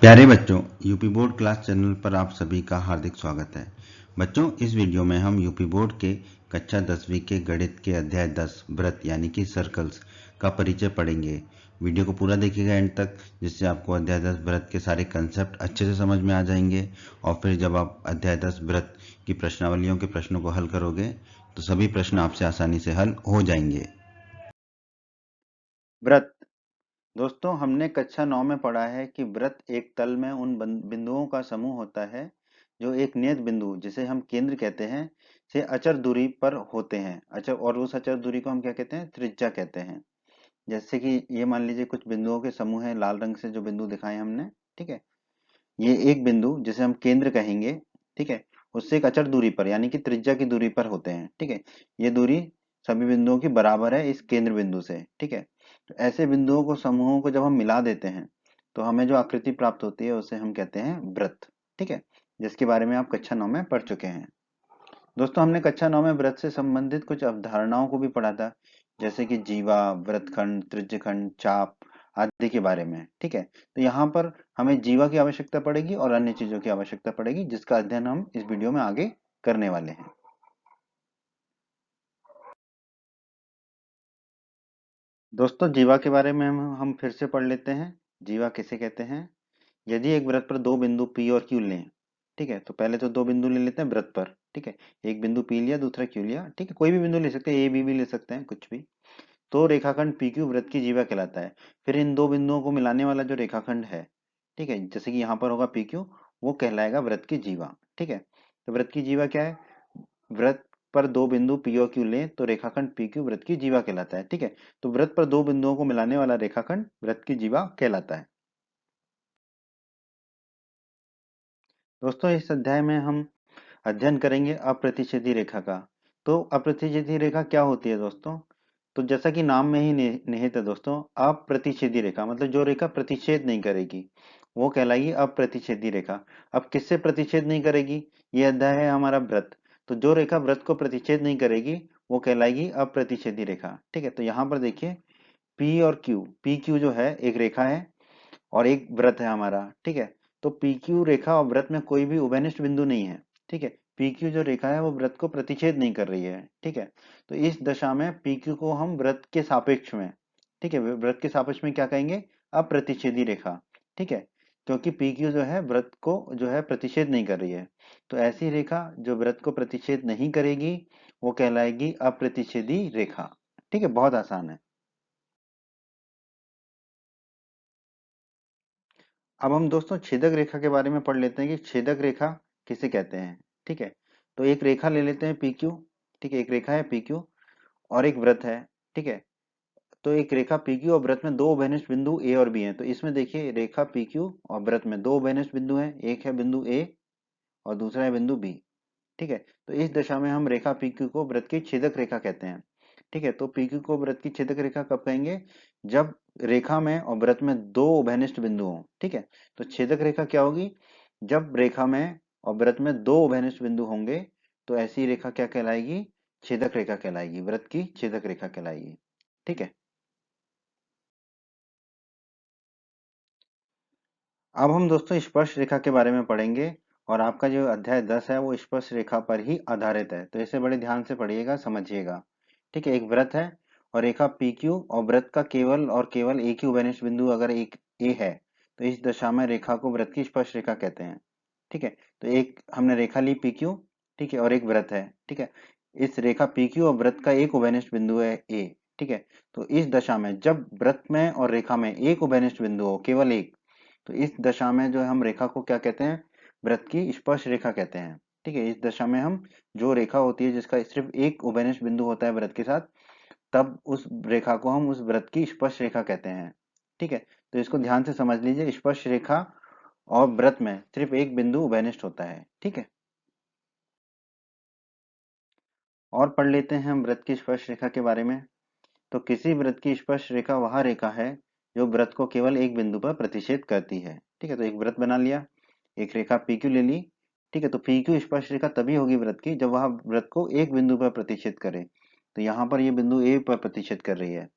प्यारे बच्चों, UP board class channel पर आप सभी का हार्दिक स्वागत है। बच्चों, इस वीडियो में हम यूपी बोर्ड के कक्षा 10वीं के गणित के अध्याय 10 व्रत यानी कि सर्कल्स का परिचय पढ़ेंगे। वीडियो को पूरा देखिएगा एंड तक, जिससे आपको अध्याय 10 व्रत के सारे कंसेप्ट अच्छे से समझ में आ जाएंगे। और फिर जब आप अध्याय 10 व्रत की प्रश्नावलियों के प्रश्नों को हल करोगे तो सभी प्रश्न आपसे आसानी से हल हो जाएंगे। व्रत। दोस्तों, हमने कक्षा 9 में पढ़ा है कि व्रत एक तल में उन बिंदुओं का समूह होता है जो एक नियत बिंदु, जिसे हम केंद्र कहते हैं, से अचर दूरी पर होते हैं। अचर, और उस अचर दूरी को हम क्या कहते हैं? त्रिज्या कहते हैं। जैसे कि ये मान लीजिए कुछ बिंदुओं के समूह है, लाल रंग से जो बिंदु दिखाए हमने, ठीक है। ये एक बिंदु जिसे हम केंद्र कहेंगे, ठीक है, उससे एक अचर दूरी पर यानी कि त्रिज्या की दूरी पर होते हैं, ठीक है। ये दूरी सभी बिंदुओं की बराबर है इस केंद्र बिंदु से, ठीक है। तो ऐसे बिंदुओं को, समूहों को जब हम मिला देते हैं तो हमें जो आकृति प्राप्त होती है उसे हम कहते हैं वृत्त, ठीक है, जिसके बारे में आप कक्षा 9 में पढ़ चुके हैं। दोस्तों, हमने कक्षा 9 में व्रत से संबंधित कुछ अवधारणाओं को भी पढ़ा था, जैसे कि जीवा, वृत्तखंड, त्रिज्यखंड, चाप आदि के बारे में, ठीक है। तो यहाँ पर हमें जीवा की आवश्यकता पड़ेगी और अन्य चीजों की आवश्यकता पड़ेगी, जिसका अध्ययन हम इस वीडियो में आगे करने वाले हैं। दोस्तों, जीवा के बारे में हम फिर से पढ़ लेते हैं। जीवा किसे कहते हैं? यदि एक वृत्त पर दो बिंदु P और Q लें, ठीक है, तो पहले तो दो बिंदु ले लेते हैं वृत्त पर, ठीक है। एक बिंदु P लिया, दूसरा Q लिया, ठीक है, कोई भी बिंदु ले सकते हैं, A B भी ले सकते हैं, कुछ भी। तो रेखाखंड PQ वृत्त की जीवा कहलाता है। फिर इन दो बिंदुओं को मिलाने वाला जो रेखाखंड है, ठीक है, जैसे कि यहाँ पर होगा PQ, वो कहलाएगा वृत्त की जीवा, ठीक है। तो वृत्त की जीवा क्या है? वृत्त पर दो बिंदु P और Q लें तो रेखाखंड PQ वृत्त की जीवा कहलाता है, ठीक है। तो वृत्त पर दो बिंदुओं को मिलाने वाला रेखाखंड वृत्त की जीवा कहलाता है। दोस्तों, इस अध्याय में हम अध्ययन करेंगे अप्रतिच्छेदी रेखा का। तो अप्रतिच्छेदी रेखा क्या होती है दोस्तों? तो जैसा कि नाम में ही निहित है दोस्तों, अप्रतिच्छेदी रेखा मतलब जो रेखा प्रतिच्छेद नहीं करेगी वो कहलाएगी अप्रतिच्छेदी रेखा। अब किससे प्रतिच्छेद नहीं करेगी? ये अध्याय है हमारा व्रत। तो जो रेखा व्रत को प्रतिच्छेद नहीं करेगी वो कहलाएगी अप्रतिच्छेदी रेखा, ठीक है। तो यहाँ पर देखिए, पी और क्यू, पी क्यू जो है एक रेखा है और एक व्रत है हमारा, ठीक है। तो PQ रेखा और व्रत में कोई भी उभयनिष्ठ बिंदु नहीं है, ठीक है। PQ जो रेखा है वो व्रत को प्रतिच्छेद नहीं कर रही है, ठीक है। तो इस दशा में PQ को हम व्रत के सापेक्ष में, ठीक है, व्रत के सापेक्ष में क्या कहेंगे? अप्रतिच्छेदी रेखा, ठीक है, क्योंकि PQ जो है व्रत को जो है प्रतिच्छेद नहीं कर रही है। तो ऐसी रेखा जो व्रत को प्रतिच्छेद नहीं करेगी वो कहलाएगी अप्रतिच्छेदी रेखा, ठीक है। बहुत आसान है। अब हम दोस्तों छेदक रेखा के बारे में पढ़ लेते हैं कि छेदक रेखा किसे कहते हैं, ठीक है। तो एक रेखा ले लेते हैं PQ, ठीक है, एक रेखा है PQ और एक वृत्त है, ठीक है। तो एक रेखा PQ और वृत्त में दो उभयनिष्ठ बिंदु A और B हैं। तो इसमें देखिए, रेखा PQ और वृत्त में दो उभयनिष्ठ बिंदु हैं, एक है बिंदु A और दूसरा है बिंदु B, ठीक है। तो इस दशा में हम रेखा PQ को वृत्त की छेदक रेखा कहते हैं, ठीक है। तो PQ को वृत्त की छेदक रेखा कब कहेंगे? जब रेखा में और वृत्त में दो उभयनिष्ठ बिंदु हों, ठीक है। तो छेदक रेखा क्या होगी? जब रेखा में और वृत्त में दो उभयनिष्ठ बिंदु होंगे तो ऐसी रेखा क्या कहलाएगी? छेदक रेखा कहलाएगी, वृत्त की छेदक रेखा कहलाएगी, ठीक है। अब हम दोस्तों स्पर्श रेखा के बारे में पढ़ेंगे और आपका जो अध्याय 10 है वो स्पर्श रेखा पर ही आधारित है। तो इसे बड़े ध्यान से पढ़िएगा, समझिएगा, ठीक है। एक वृत्त है और रेखा PQ और वृत्त का केवल और केवल एक ही उभयनिष्ठ बिंदु अगर एक A है तो इस दशा में रेखा को वृत्त की स्पर्श रेखा कहते हैं, ठीक है। तो एक हमने रेखा ली PQ, ठीक है, और एक वृत्त है, ठीक है। इस रेखा PQ और वृत्त का एक उभयनिष्ठ बिंदु है A, ठीक है। तो इस दशा में जब वृत्त में और रेखा में एक उभयनिष्ठ बिंदु हो, केवल एक, तो इस दशा में जो हम रेखा को क्या कहते हैं? वृत्त की स्पर्श रेखा कहते हैं, ठीक है। इस दशा में हम जो रेखा होती है जिसका सिर्फ एक उभयनिष्ठ बिंदु होता है वृत्त के साथ, तब उस रेखा को हम उस वृत्त की स्पर्श रेखा कहते हैं, ठीक है। तो इसको ध्यान से समझ लीजिए, स्पर्श रेखा और वृत्त में सिर्फ एक बिंदु उभयनिष्ठ होता है, ठीक है। और पढ़ लेते हैं हम वृत्त की स्पर्श रेखा के बारे में। तो किसी वृत्त की स्पर्श रेखा वह रेखा है जो वृत्त को केवल एक बिंदु पर प्रतिच्छेद करती है, ठीक है। तो एक वृत्त बना लिया, एक रेखा PQ ले ली, ठीक है। तो PQ स्पर्श रेखा तभी होगी वृत्त की जब वह वृत्त को एक बिंदु पर प्रतिच्छेद करे। तो यहाँ पर ये बिंदु A पर प्रतिच्छेद कर रही है,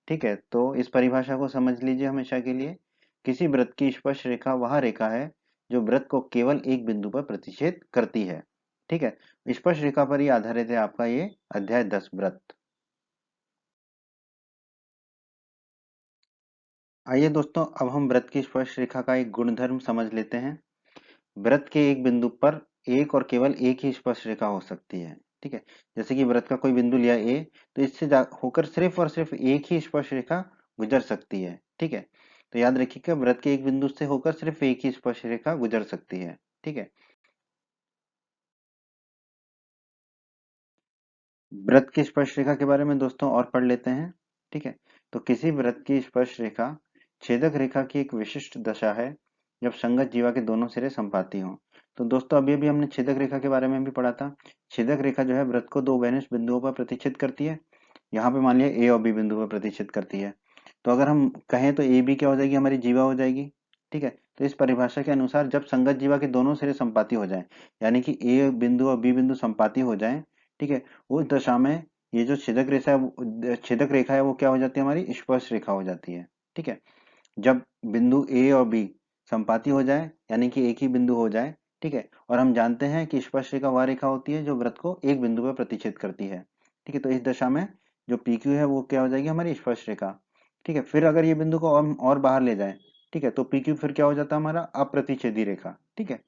ठीक है। तो इस परिभाषा को समझ लीजिए हमेशा के लिए। किसी वृत्त की स्पर्श रेखा वह रेखा है जो वृत्त को केवल एक बिंदु पर प्रतिच्छेद करती है। ठीक है, स्पर्श रेखा पर ही आधारित है आपका ये अध्याय 10 वृत्त। आइए दोस्तों, अब हम वृत्त की स्पर्श रेखा का एक गुणधर्म समझ लेते हैं। वृत्त के एक बिंदु पर एक और केवल एक ही स्पर्श रेखा हो सकती है। ठीक है, जैसे कि वृत्त का कोई बिंदु लिया ए, तो इससे होकर सिर्फ और सिर्फ एक ही स्पर्श रेखा गुजर सकती है। ठीक है, तो याद रखिएगा, वृत्त के एक बिंदु से होकर सिर्फ एक ही स्पर्श रेखा गुजर सकती है। ठीक है, वृत्त की स्पर्श रेखा के बारे में दोस्तों और पढ़ लेते हैं। ठीक है, तो किसी वृत्त की स्पर्श रेखा छेदक रेखा की एक विशिष्ट दशा है जब संगत जीवा के दोनों सिरे संपाती हों। तो दोस्तों अभी अभी हमने छेदक रेखा के बारे में भी पढ़ा था। छेदक रेखा जो है वृत्त को दो बेनिष्ठ बिंदुओं पर प्रतिच्छेद करती है। यहाँ पे मान लिया ए और बी बिंदु पर प्रतिच्छेद करती है। तो अगर हम कहें तो ए बी क्या हो जाएगी, हमारी जीवा हो जाएगी। ठीक है, तो इस परिभाषा के अनुसार जब संगत जीवा के दोनों सिरे संपाती हो जाए, यानी कि ए बिंदु और बी बिंदु संपाती हो जाए, ठीक है, उस दशा में ये जो छेदक रेखा है वो क्या हो जाती है, हमारी स्पर्श रेखा हो जाती है। ठीक है, जब बिंदु ए और बी संपाती हो जाए, यानी कि एक ही बिंदु हो जाए। ठीक है, और हम जानते हैं कि स्पर्श रेखा वह रेखा होती है जो वृत्त को एक बिंदु पर प्रतिच्छेद करती है। ठीक है, तो इस दशा में जो पी क्यू है वो क्या हो जाएगी, हमारी स्पर्श रेखा। ठीक है, फिर अगर ये बिंदु को हम और बाहर ले जाए, ठीक है, तो पी क्यू फिर क्या हो जाता है, हमारा अप्रतिच्छेदी रेखा। ठीक है,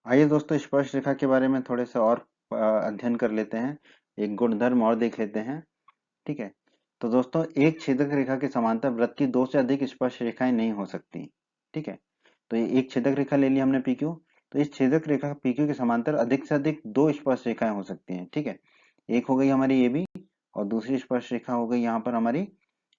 आइए दोस्तों, स्पर्श रेखा के बारे में थोड़े से और अध्ययन कर लेते हैं, एक गुणधर्म और देख लेते हैं। ठीक है, तो दोस्तों एक छेदक रेखा के समांतर वृत्त की दो से अधिक स्पर्श रेखाएं नहीं हो सकती। ठीक है, तो ये एक छेदक रेखा ले ली हमने PQ, तो इस छेदक रेखा PQ के समांतर अधिक से अधिक दो स्पर्श रेखाएं हो सकती हैं। ठीक है, एक हो गई हमारी AB और दूसरी स्पर्श रेखा हो गई यहाँ पर हमारी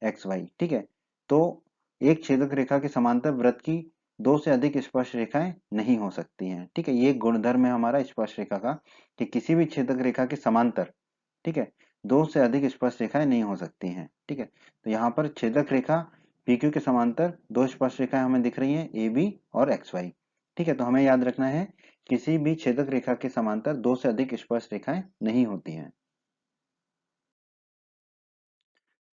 XY। ठीक है, तो एक छेदक रेखा के समांतर वृत्त की दो से अधिक स्पर्श रेखाएं नहीं हो सकती हैं। ठीक है, ये एक गुणधर्म है हमारा स्पर्श रेखा का कि किसी भी छेदक रेखा के समांतर, ठीक है, दो से अधिक स्पर्श रेखाएं नहीं हो सकती हैं। ठीक है, तो यहाँ पर छेदक रेखा PQ के समांतर दो स्पर्श रेखाएं हमें दिख रही हैं, AB और XY। ठीक है, तो हमें याद रखना है किसी भी छेदक रेखा के समांतर दो से अधिक स्पर्श रेखाएं नहीं होती हैं।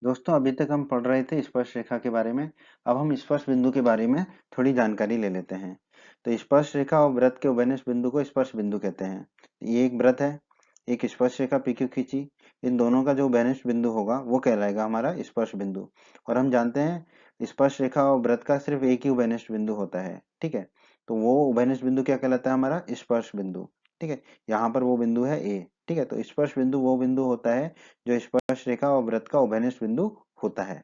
दोस्तों अभी तक हम पढ़ रहे थे स्पर्श रेखा के बारे में। अब हम स्पर्श बिंदु के बारे में थोड़ी जानकारी ले लेते हैं। तो स्पर्श रेखा और वृत्त के उभयनिष्ठ बिंदु को स्पर्श बिंदु कहते हैं। ये एक वृत्त है, एक स्पर्श रेखा PQ खींची, इन दोनों का जो उभयनिष्ठ बिंदु होगा वो कहलाएगा हमारा स्पर्श बिंदु। और हम जानते हैं स्पर्श रेखा और वृत्त का सिर्फ एक ही उभयनिष्ठ बिंदु होता है। ठीक है, तो वो उभयनिष्ठ बिंदु क्या कहलाता है, हमारा स्पर्श बिंदु। ठीक है, यहाँ पर वो बिंदु है A। ठीक है, तो स्पर्श बिंदु वो बिंदु होता है जो स्पर्श रेखा और वृत्त का उभयनिष्ठ बिंदु होता है।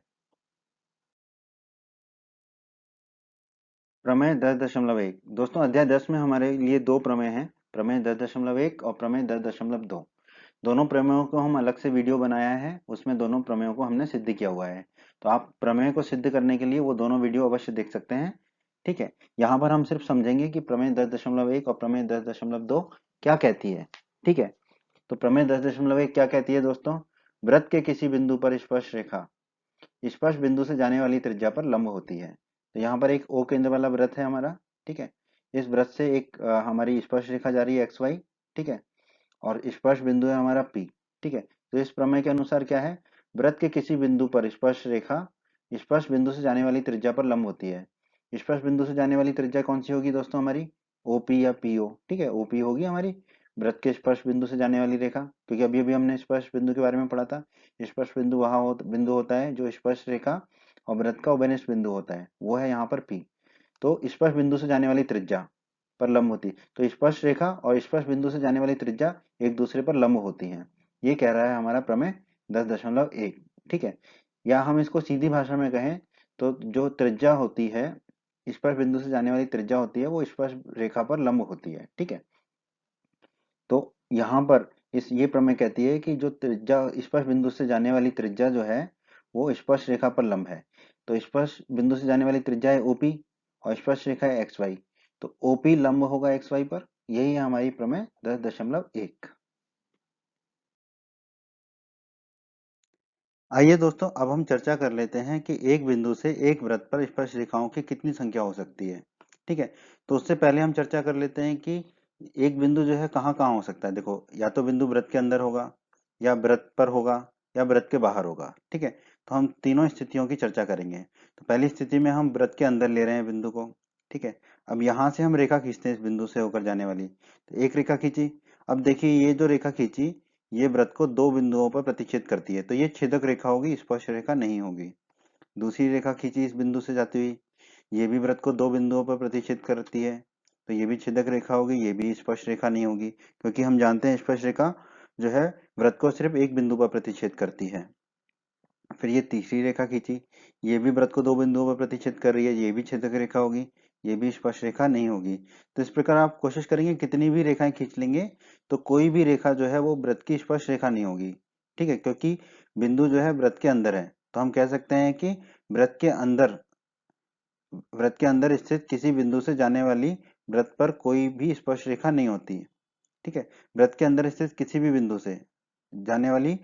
प्रमेय 10.1 दोस्तों, अध्याय 10 में हमारे लिए दो प्रमेय हैं, प्रमेय 10.1 और प्रमेय 10.2। दोनों प्रमेयों को हम अलग से वीडियो बनाया है, उसमें दोनों प्रमेयों को हमने सिद्ध किया हुआ है। तो आप प्रमेय को सिद्ध करने के लिए वो दोनों वीडियो अवश्य देख सकते हैं। ठीक है, यहाँ पर हम सिर्फ समझेंगे कि प्रमेय 10.1 और प्रमेय 10.2 क्या कहती है। ठीक है, तो प्रमेय 10.1 क्या कहती है दोस्तों, वृत्त के किसी बिंदु पर स्पर्श रेखा स्पर्श बिंदु से जाने वाली त्रिज्या पर लंब होती है। तो यहाँ पर एक O केंद्र वाला वृत्त है हमारा। ठीक है, इस वृत्त से एक हमारी स्पर्श रेखा जा रही है XY। ठीक है, और स्पर्श बिंदु है हमारा P। ठीक है, तो इस प्रमेय के अनुसार क्या है, वृत्त के किसी बिंदु पर स्पर्श रेखा स्पर्श बिंदु से जाने वाली त्रिज्या पर लंब होती है। स्पर्श बिंदु से जाने वाली त्रिज्या कौन सी होगी दोस्तों, हमारी OP या PO। ठीक है, OP होगी हमारी वृत्त के स्पर्श बिंदु से जाने वाली रेखा, क्योंकि अभी अभी हमने स्पर्श बिंदु के बारे में पढ़ा था। स्पर्श बिंदु बिंदु होता है जो स्पर्श रेखा और वृत्त का उभयनिष्ठ बिंदु होता है, वो है यहाँ पर P। तो स्पर्श बिंदु से जाने वाली त्रिज्या पर लंब होती है, तो स्पर्श रेखा और स्पर्श बिंदु से जाने वाली त्रिज्या एक दूसरे पर लंब होती हैं। ये कह रहा है हमारा प्रमेय 10.1। ठीक है, या हम इसको सीधी भाषा में कहें तो जो त्रिज्या होती है, स्पर्श बिंदु से जाने वाली त्रिज्या होती है, वो स्पर्श रेखा पर लंब होती है। ठीक है, तो यहाँ पर इस ये प्रमेय कहती है कि जो त्रिज्या स्पर्श बिंदु से जाने वाली त्रिज्या जो है वो स्पर्श रेखा पर लंब है। तो स्पर्श बिंदु से जाने वाली त्रिज्या है OP और स्पर्श रेखा है XY। तो OP लंब होगा XY पर। यही है हमारी प्रमेय 10.1। आइए दोस्तों, अब हम चर्चा कर लेते हैं कि एक बिंदु से एक वृत्त पर स्पर्श रेखाओं की कितनी संख्या हो सकती है। ठीक है, तो उससे पहले हम चर्चा कर लेते हैं कि एक बिंदु जो है कहाँ कहाँ हो सकता है। देखो, या तो बिंदु वृत्त के अंदर होगा, या वृत्त पर होगा, या वृत्त के बाहर होगा। ठीक है, तो हम तीनों स्थितियों की चर्चा करेंगे। तो पहली स्थिति में हम वृत्त के अंदर ले रहे हैं बिंदु को। ठीक है, अब यहाँ से हम रेखा खींचते हैं इस बिंदु से होकर जाने वाली। तो एक रेखा खींची। अब देखिए ये जो रेखा खींची ये वृत्त को दो बिंदुओं पर प्रतिच्छेद करती है, तो ये छेदक रेखा होगी, स्पर्श रेखा नहीं होगी। दूसरी रेखा खींची इस बिंदु से जाती हुई, ये भी वृत्त को दो बिंदुओं पर प्रतिच्छेद करती है, तो ये भी छेदक रेखा होगी, ये भी स्पर्श रेखा नहीं होगी, क्योंकि हम जानते हैं स्पर्श रेखा जो है वृत्त को सिर्फ एक बिंदु पर प्रतिच्छेद करती है। फिर ये तीसरी रेखा खींची, ये भी वृत्त को दो बिंदुओं पर प्रतिच्छेद कर रही है, ये भी छेदक रेखा होगी, ये भी स्पर्श रेखा नहीं होगी। तो इस प्रकार आप कोशिश करेंगे कितनी भी रेखाएं खींच लेंगे तो कोई भी रेखा जो है वो वृत्त की स्पर्श रेखा नहीं होगी। ठीक है, क्योंकि बिंदु जो है वृत्त के अंदर है, तो हम कह सकते हैं कि वृत्त के अंदर स्थित किसी बिंदु से जाने वाली वृत्त पर कोई भी स्पर्श रेखा नहीं होती। ठीक है, वृत्त के अंदर स्थित किसी भी बिंदु से जाने वाली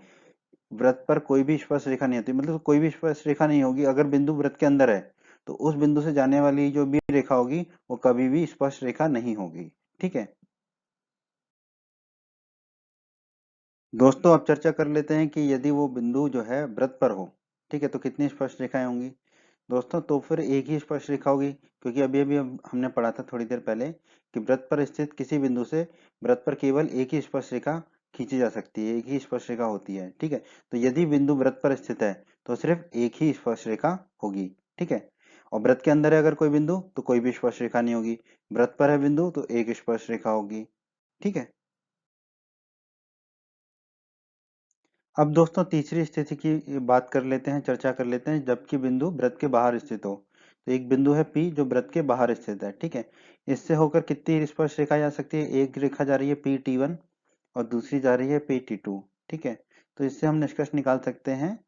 वृत्त पर कोई भी स्पर्श रेखा नहीं होती, मतलब कोई भी स्पर्श रेखा नहीं होगी। अगर बिंदु वृत्त के अंदर है तो उस बिंदु से जाने वाली जो भी रेखा होगी वो कभी भी स्पर्श रेखा नहीं होगी। ठीक है दोस्तों, अब चर्चा कर लेते हैं कि यदि वो बिंदु जो है वृत्त पर हो, ठीक है, तो कितनी स्पर्श रेखाएं होंगी। दोस्तों तो फिर एक ही स्पर्श रेखा होगी, क्योंकि अभी अभी हमने पढ़ा था थोड़ी देर पहले कि वृत्त पर स्थित किसी बिंदु से वृत्त पर केवल एक ही स्पर्श रेखा खींची जा सकती है, एक ही स्पर्श रेखा होती है। ठीक है, तो यदि बिंदु वृत्त पर स्थित है तो सिर्फ एक ही स्पर्श रेखा होगी। ठीक है, और वृत्त के अंदर है अगर कोई बिंदु तो कोई भी स्पर्श रेखा नहीं होगी, वृत्त पर है बिंदु तो एक स्पर्श रेखा होगी। ठीक है, अब दोस्तों तीसरी स्थिति की बात कर लेते हैं, चर्चा कर लेते हैं, जबकि बिंदु वृत्त के बाहर स्थित हो। तो एक बिंदु है P जो वृत्त के बाहर स्थित है। ठीक है, इससे होकर कितनी स्पर्श रेखा जा सकती है, एक रेखा जा रही है PT1 और दूसरी जा रही है PT2। ठीक है, तो इससे हम निष्कर्ष निकाल सकते हैं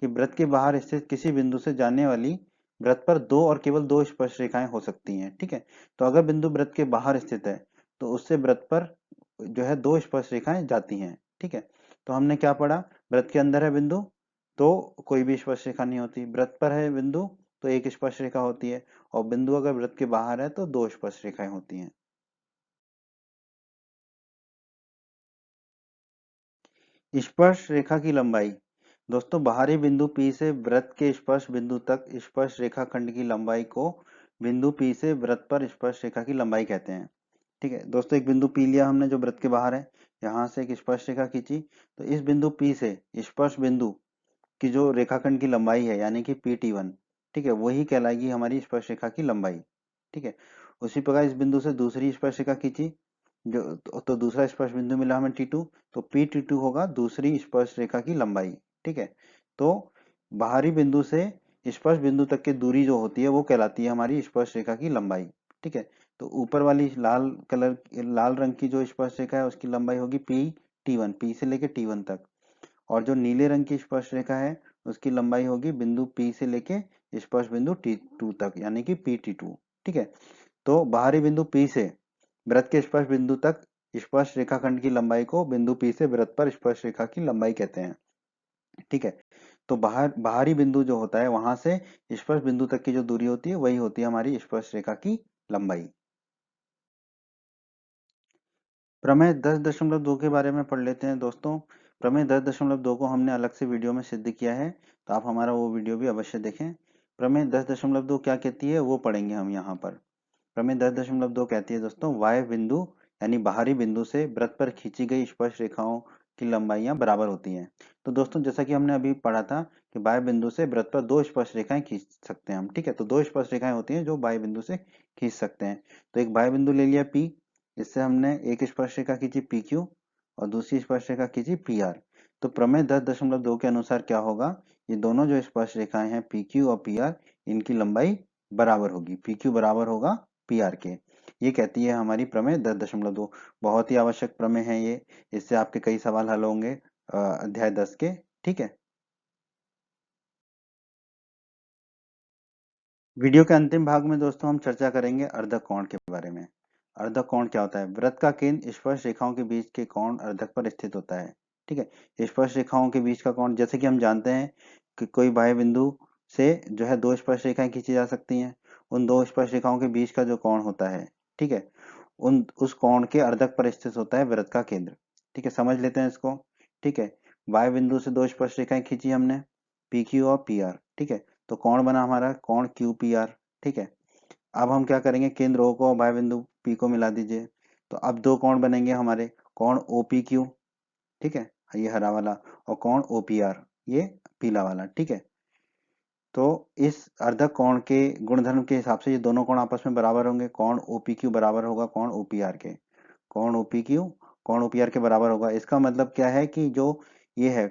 कि वृत्त के बाहर स्थित किसी बिंदु से जाने वाली वृत्त पर दो और केवल दो स्पर्श रेखाएं हो सकती हैं। ठीक है, तो अगर बिंदु वृत्त के बाहर स्थित है तो उससे वृत्त पर जो है दो स्पर्श रेखाएं जाती हैं। ठीक है, तो हमने क्या पढ़ा, वृत्त के अंदर है बिंदु तो कोई भी स्पर्श रेखा नहीं होती, वृत्त पर है बिंदु तो एक स्पर्श रेखा होती है, और बिंदु अगर वृत्त के बाहर है तो दो स्पर्श रेखाएं होती हैं। स्पर्श रेखा की लंबाई। दोस्तों बाहरी बिंदु P से वृत्त के स्पर्श बिंदु तक स्पर्श रेखा खंड की लंबाई को बिंदु P से वृत्त पर स्पर्श रेखा की लंबाई कहते हैं। ठीक है दोस्तों, एक बिंदु P लिया हमने जो वृत्त के बाहर है, यहाँ से एक स्पर्श रेखा खींची, तो इस बिंदु P से स्पर्श बिंदु की जो रेखाखंड की लंबाई है यानी कि PT1, ठीक है, वही कहलाएगी हमारी स्पर्श रेखा की लंबाई। ठीक है, उसी प्रकार इस बिंदु से दूसरी स्पर्श रेखा खींची, जो तो दूसरा स्पर्श बिंदु मिला हमें T2, तो PT2 होगा दूसरी स्पर्श रेखा की लंबाई। ठीक है, तो बाहरी बिंदु से स्पर्श बिंदु तक की दूरी जो होती है वो कहलाती है हमारी स्पर्श रेखा की लंबाई। ठीक है, तो ऊपर वाली लाल रंग की जो स्पर्श रेखा है उसकी लंबाई होगी PT1, P से लेके T1 तक, और जो नीले रंग की स्पर्श रेखा है उसकी लंबाई होगी बिंदु P से लेके स्पर्श बिंदु T2 तक यानी कि PT2। ठीक है, तो बाहरी बिंदु P से वृत्त के स्पर्श बिंदु तक स्पर्श रेखाखंड की लंबाई को बिंदु P से वृत्त पर स्पर्श रेखा की लंबाई कहते हैं। ठीक है, तो बाहरी बिंदु जो होता है वहां से स्पर्श बिंदु तक की जो दूरी होती है वही होती है हमारी स्पर्श रेखा की लंबाई। प्रमेय 10.2 के बारे में पढ़ लेते हैं दोस्तों। प्रमेय 10.2 को हमने अलग से वीडियो में सिद्ध किया है, तो आप हमारा वो वीडियो भी अवश्य देखें। प्रमेय 10.2 क्या कहती है वो पढ़ेंगे हम यहाँ पर। प्रमेय 10.2 कहती है दोस्तों, वाय बिंदु यानी बाहरी बिंदु से वृत्त पर खींची गई स्पर्श रेखाओं की लंबाइयां बराबर होती हैं। तो दोस्तों जैसा कि हमने अभी पढ़ा था कि बाह्य बिंदु से वृत्त पर दो स्पर्श रेखाएं खींच सकते हैं हम। ठीक है, तो दो स्पर्श रेखाएं होती हैं जो बाह्य बिंदु से खींच सकते हैं। तो एक बाह्य बिंदु ले लिया P, इससे हमने एक स्पर्श रेखा खींची PQ और दूसरी स्पर्श रेखा खींची PR। तो प्रमेय 10.2 के अनुसार क्या होगा, ये दोनों जो स्पर्श रेखाएं हैं PQ और PR, इनकी लंबाई बराबर होगी, PQ बराबर होगा PR के। ये कहती है हमारी प्रमेय 10.2। बहुत ही आवश्यक प्रमेय है ये, इससे आपके कई सवाल हल होंगे अध्याय 10 के। ठीक है, वीडियो के अंतिम भाग में दोस्तों हम चर्चा करेंगे अर्धक कोण के बारे में। अर्धक कोण क्या होता है, वृत्त का केंद्र स्पर्श रेखाओं के बीच के कोण अर्धक पर स्थित होता है। ठीक है, स्पर्श रेखाओं के बीच का कोण, जैसे कि हम जानते हैं कि कोई बाह्य बिंदु से जो है दो स्पर्श रेखाएं खींची जा सकती हैं, उन दो स्पर्श रेखाओं के बीच का जो कोण होता है, ठीक है, उस कोण के अर्धक पर स्थित होता है वृत्त का केंद्र। ठीक है, समझ लेते हैं इसको। ठीक है, वाई बिंदु से दो स्पर्श रेखाएं खींची हमने, पी क्यू और पी आर, ठीक है। तो कोण बना हमारा कोण क्यू पी आर, ठीक है। अब हम क्या करेंगे, केंद्र ओ को वाई बिंदु पी को मिला दीजिए, तो अब दो कोण बनेंगे हमारे, कोण ओ पी क्यू, ठीक है, ये हरा वाला, और कोण ओ पी आर, ये पीला वाला, ठीक है। तो इस अर्धक कोण के गुणधर्म के हिसाब से ये दोनों कोण आपस में बराबर होंगे, कोण OPQ बराबर होगा कोण OPR के, कोण OPQ कोण OPR के बराबर होगा। इसका मतलब क्या है कि जो ये है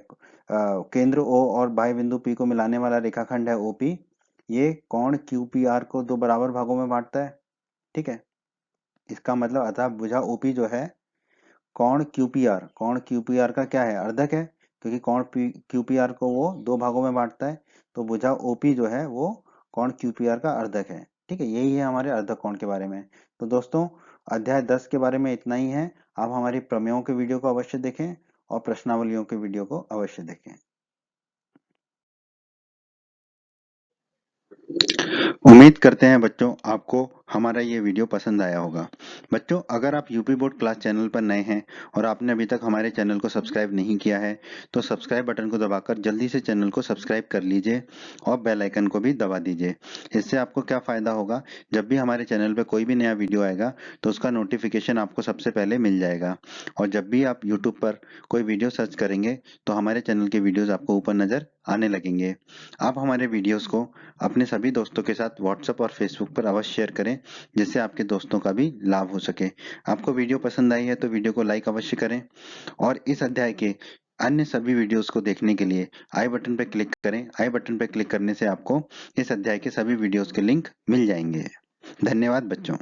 केंद्र O और बाह्य बिंदु P को मिलाने वाला रेखाखंड है OP, ये कोण QPR को दो बराबर भागों में बांटता है, ठीक है। इसका मतलब अतः भुजा OP जो है कोण QPR का क्या है, अर्धक है, क्योंकि कोण QPR को वो दो भागों में बांटता है, तो भुजा OP जो है वो कोण QPR का अर्धक है, ठीक है। यही है हमारे अर्धक कोण के बारे में। तो दोस्तों, अध्याय 10 के बारे में इतना ही है। आप हमारी प्रमेयों के वीडियो को अवश्य देखें और प्रश्नावलियों के वीडियो को अवश्य देखें। उम्मीद करते हैं बच्चों आपको हमारा ये वीडियो पसंद आया होगा। बच्चों, अगर आप यूपी बोर्ड क्लास चैनल पर नए हैं और आपने अभी तक हमारे चैनल को सब्सक्राइब नहीं किया है, तो सब्सक्राइब बटन को दबाकर जल्दी से चैनल को सब्सक्राइब कर लीजिए और बेल आइकन को भी दबा दीजिए। इससे आपको क्या फ़ायदा होगा, जब भी हमारे चैनल पर कोई भी नया वीडियो आएगा तो उसका नोटिफिकेशन आपको सबसे पहले मिल जाएगा। और जब भी आप यूट्यूब पर कोई वीडियो सर्च करेंगे तो हमारे चैनल के वीडियोज़ आपको ऊपर नज़र आने लगेंगे। आप हमारे वीडियोज़ को अपने सभी दोस्तों के साथ व्हाट्सएप और फेसबुक पर अवश्य शेयर करें, जिससे आपके दोस्तों का भी लाभ हो सके। आपको वीडियो पसंद आई है तो वीडियो को लाइक अवश्य करें और इस अध्याय के अन्य सभी वीडियोस को देखने के लिए आई बटन पर क्लिक करें। आई बटन पर क्लिक करने से आपको इस अध्याय के सभी वीडियोस के लिंक मिल जाएंगे। धन्यवाद बच्चों।